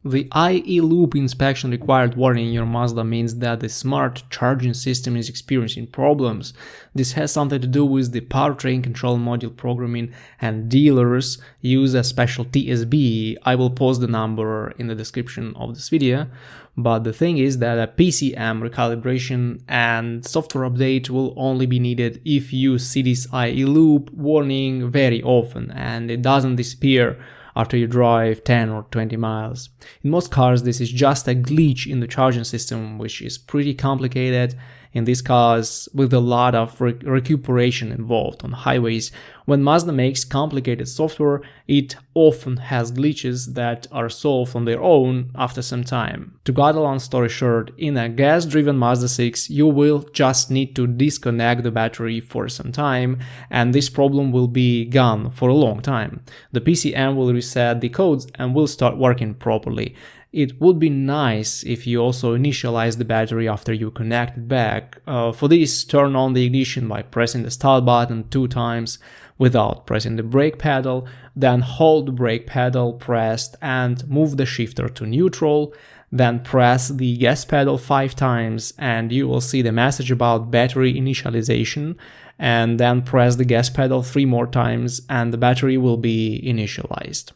The I-ELOOP Inspection Required warning in your Mazda means that the smart charging system is experiencing problems. This has something to do with the powertrain control module programming, and dealers use a special TSB. I will post the number in the description of this video. But the thing is that a PCM recalibration and software update will only be needed if you see this I-ELOOP warning very often and it doesn't disappear after you drive 10 or 20 miles. In most cars, this is just a glitch in the charging system, which is pretty complicated in these cars with a lot of recuperation involved on highways. When Mazda makes complicated software, it often has glitches that are solved on their own after some time. To cut a long story short, in a gas-driven Mazda 6, you will just need to disconnect the battery for some time, and this problem will be gone for a long time. The PCM will reset the codes and will start working properly. It would be nice if you also initialize the battery after you connect it back. For this, turn on the ignition by pressing the start button 2 times without pressing the brake pedal, then hold the brake pedal pressed and move the shifter to neutral, then press the gas pedal 5 times and you will see the message about battery initialization, and then press the gas pedal 3 more times and the battery will be initialized.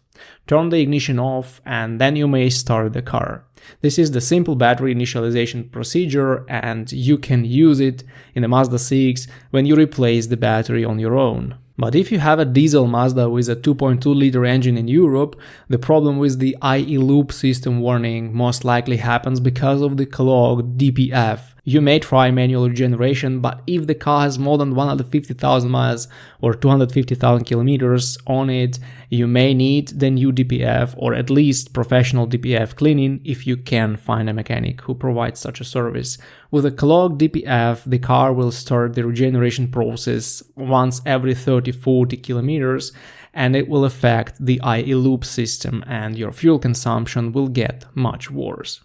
Turn the ignition off and then you may start the car. This is the simple battery initialization procedure, and you can use it in a Mazda 6 when you replace the battery on your own. But if you have a diesel Mazda with a 2.2-liter engine in Europe, the problem with the I-ELOOP system warning most likely happens because of the clogged DPF. You may try manual regeneration, but if the car has more than 150,000 miles or 250,000 kilometers on it, you may need the new DPF or at least professional DPF cleaning if you can find a mechanic who provides such a service. With a clogged DPF, the car will start the regeneration process once every 30-40 kilometers, and it will affect the I-ELOOP system and your fuel consumption will get much worse.